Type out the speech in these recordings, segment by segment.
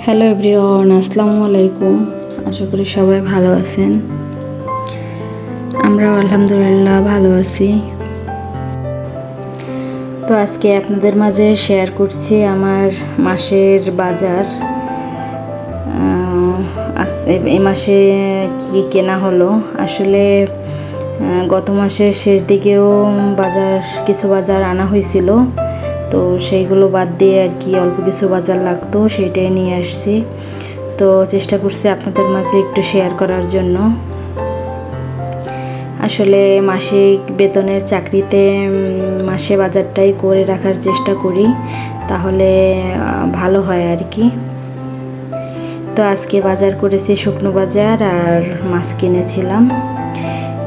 Hello everyone, আসসালামু আলাইকুম। আশা করি সবাই ভালো আছেন। আমরাও আলহামদুলিল্লাহ ভালো আছি। তো আজকে আপনাদের মাঝে শেয়ার করছি আমার মাসের বাজার। এই মাসে কি কেনা হলো। আসলে গত মাসের শেষ দিকেও কিছু বাজার আনা হয়েছিল, তো সেইগুলো বাদ দিয়ে আর কি অল্প কিছু বাজার লাগতো, সেইটাই নিয়ে আসছি। তো চেষ্টা করছি আপনাদের মাঝে একটু শেয়ার করার জন্য। আসলে মাসিক বেতনের চাকরিতে মাসে বাজারটাই করে রাখার চেষ্টা করি, তাহলে ভালো হয় আর কি। তো আজকে বাজার করেছি শুকনো বাজার আর মাছ কিনেছিলাম।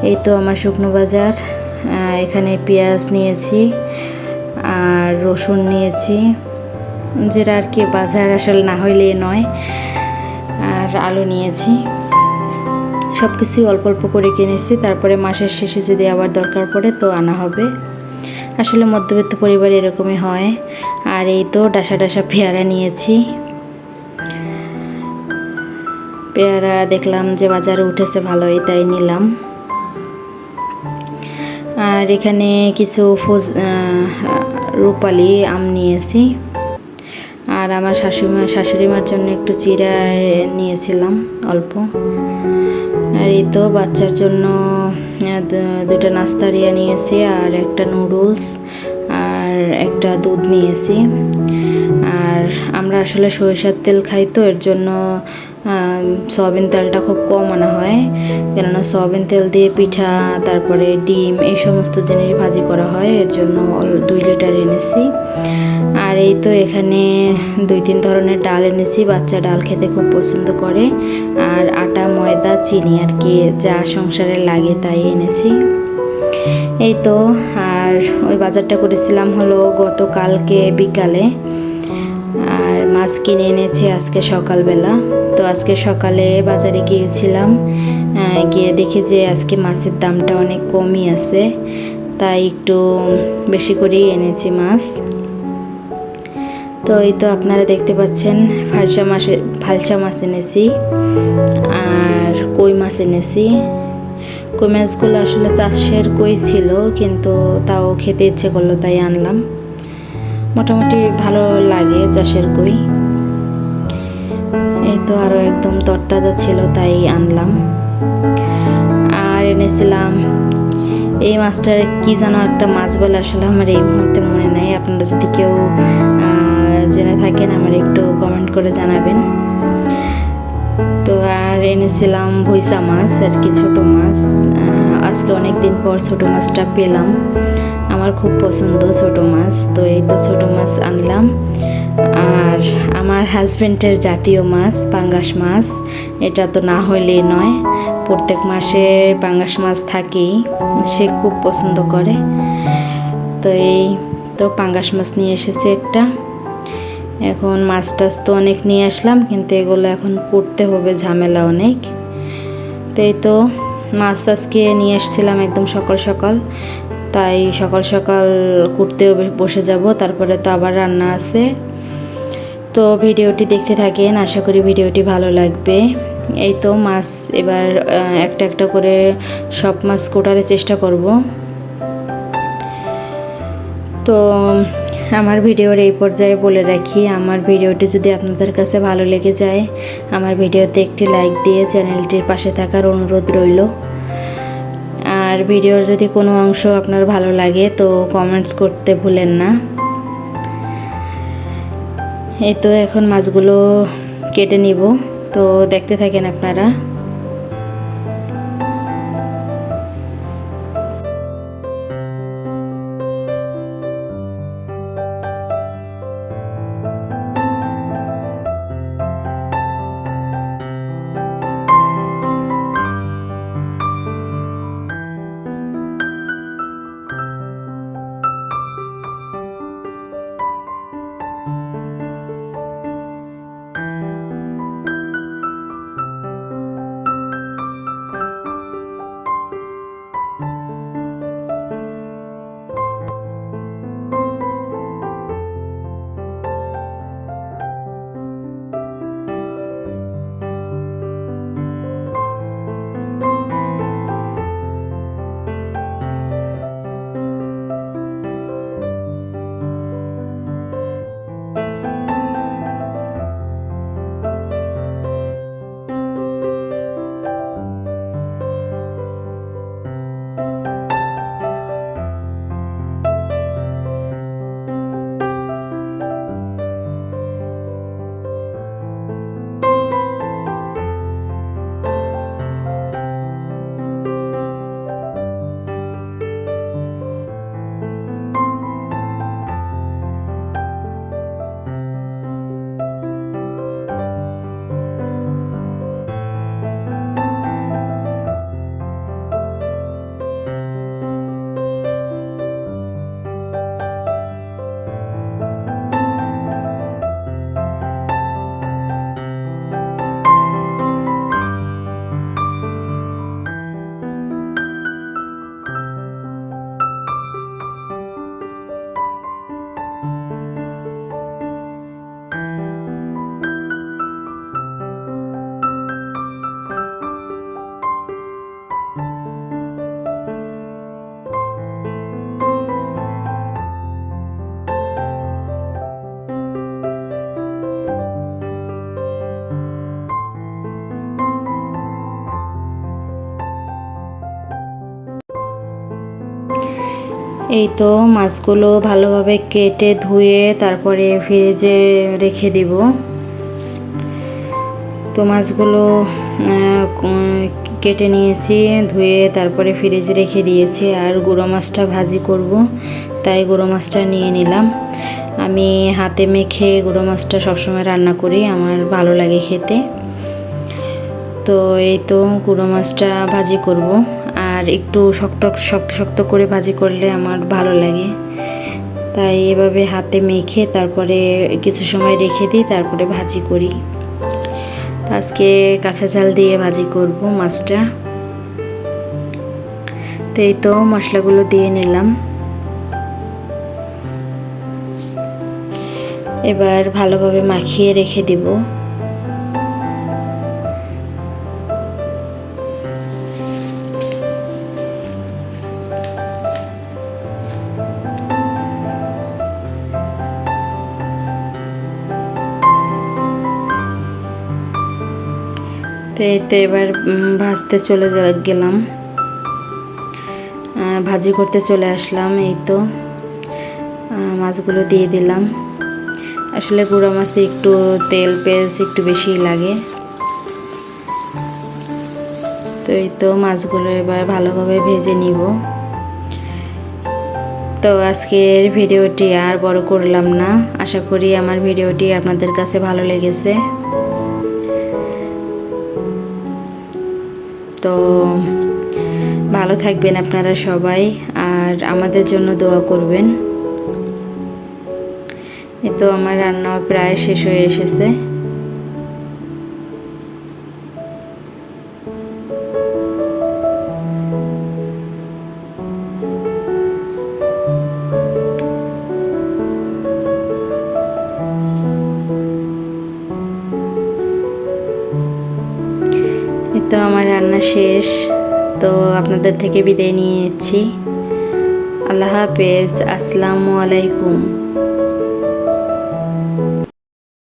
এই তো আমার শুকনো বাজার। এখানে পেঁয়াজ নিয়েছি আর রসুন নিয়েছি, যেটা আর কি বাজার আসলে না হইলে নয়। আর আলু নিয়েছি। সব কিছুই অল্প অল্প করে কিনেছি, তারপরে মাসের শেষে যদি আবার দরকার পড়ে তো আনা হবে। আসলে মধ্যবিত্ত পরিবার এরকমই হয়। আর এই তো ডাসা ডাসা পেয়ারা নিয়েছি। পেয়ারা দেখলাম যে বাজারে উঠেছে ভালোই, তাই নিলাম। আর এখানে কিছু রূপালি আম নিয়েছি। আর আমার শাশুড়িমার জন্য একটু চিড়া নিয়েছিলাম অল্প। আর এই তো বাচ্চার জন্য দুটো নাস্তারিয়া নিয়েছি, আর একটা নুডলস আর একটা দুধ নিয়েছি। আর আমরা আসলে সরিষার তেল খাই, তো এর জন্য সয়াবিন তেলটা খুব কম আনা হয়, কেননা সয়াবিন তেল দিয়ে পিঠা, তারপরে ডিম, এই সমস্ত জিনিস ভাজি করা হয়, এর জন্য 2 লিটার এনেছি। আর এই তো এখানে 2-3 ধরনের ডাল এনেছি, বাচ্চা ডাল খেতে খুব পছন্দ করে। আর আটা, ময়দা, চিনি আর কি যা সংসারে লাগে তাই এনেছি। এই তো। আর ওই বাজারটা করেছিলাম হলো গতকালকে বিকালে। আর মাছ কিনে এনেছি আজকে সকালবেলা। তো আজকে সকালে বাজারে গিয়েছিলাম, গিয়ে দেখি যে আজকে মাছের দামটা অনেক কমই আছে, তাই একটু বেশি করেই এনেছি মাছ। তো এই তো আপনারা দেখতে পাচ্ছেন ফালসা মাছ এনেছি আর কই মাছ এনেছি। কই মাছগুলো আসলে চাষের কই ছিল, কিন্তু তাও খেতে ইচ্ছে করলো তাই আনলাম। মোটামুটি ভালো লাগে চাষের কই। এই তো আরও একদম তরতাজা ছিল তাই আনলাম। আর এনেছিলাম এই মাছটার কি যেন একটা মাছ বলে, আসলে আমার এই মুহূর্তে মনে নাই। আপনারা যদি কেউ জেনে থাকেন আমার একটু কমেন্ট করে জানাবেন। তো আর এনেছিলাম ভুইসা মাছ আর কি, ছোটো মাছ। আজকে অনেক দিন পর ছোটো মাছটা পেলাম, আমার খুব পছন্দ ছোটো মাছ। তো এই তো ছোটো মাছ আনলাম। আর আমার হাজব্যান্ডের জাতীয় মাছ পাঙ্গাস মাছ, এটা তো না হইলেই নয়, প্রত্যেক মাসে পাঙ্গাস মাছ থাকেই, সে খুব পছন্দ করে। তো এই তো পাঙ্গাস মাছ নিয়ে এসেছে একটা। এখন মাছ টাছ তো অনেক নিয়ে আসলাম, কিন্তু এগুলো এখন করতে হবে, ঝামেলা অনেক। তো এই তো মাছ আজকে নিয়ে এসেছিলাম একদম সকাল সকাল, তাই সকাল সকাল করতেও বসে যাব, তারপরে তো আবার রান্না আছে। তো ভিডিওটি দেখতে থাকেন, আশা করি ভিডিওটি ভালো লাগবে। এই তো মাছ এবার একটা একটা করে সব মাছ কোটার চেষ্টা করব। তো আমার ভিডিওর এই পর্যায়ে বলে রাখি, আমার ভিডিওটি যদি আপনাদের কাছে ভালো লেগে যায়, আমার ভিডিওতে একটি লাইক দিয়ে চ্যানেলটির পাশে থাকার অনুরোধ রইল। আর ভিডিওর যদি কোনো অংশ আপনার ভালো লাগে তো কমেন্টস করতে ভুলেন না। এই তো এখন মাছগুলো কেটে নিব, তো দেখতে থাকেন আপনারা। এই তো মাছগুলো ভালোভাবে কেটে ধুয়ে তারপরে ফ্রিজে রেখে দিব। তো মাছগুলো কেটে নিয়েছি, ধুয়ে তারপরে ফ্রিজে রেখে দিয়েছি। আর গুঁড়ো মাছটা ভাজি করব, তাই গুঁড়ো মাছটা নিয়ে নিলাম। আমি হাতে মেখে গুঁড়ো মাছটা সবসময় রান্না করি, আমার ভালো লাগে খেতে। তো এই তো গুঁড়ো মাছটা ভাজি করব, আর একটু শক্ত শক্ত শক্ত করে ভাজি করলে আমার ভালো লাগে, তাই এভাবে হাতে মেখে তারপরে কিছু সময় রেখে দিই, তারপরে ভাজি করি। তো আজকে কাঁচা ঝাল দিয়ে ভাজি করব মাছটা। তো এই তো মশলাগুলো দিয়ে নিলাম। এবার ভালোভাবে মাখিয়ে রেখে দিব। তো এই তো এবার ভাজতে চলে গেলাম, ভাজি করতে চলে আসলাম। এই তো মাছগুলো দিয়ে দিলাম। আসলে গুঁড়ো মাছে একটু তেল পেঁয়াজ একটু বেশি লাগে। তো এই তো মাছগুলো এবার ভালোভাবে ভেজে নিব। তো আজকের ভিডিওটি আর বড় করলাম না, আশা করি আমার ভিডিওটি আপনাদের কাছে ভালো লেগেছে। তো ভালো থাকবেন আপনারা সবাই, আর আমাদের জন্য দোয়া করবেন। এই তো আমার রান্না প্রায় শেষ হয়ে এসেছে। এই তো আমার রান্না শেষ। তো আপনাদের থেকে বিদায় নিয়ে নিচ্ছি। আল্লাহ হাফেজ, আসসালামু আলাইকুম।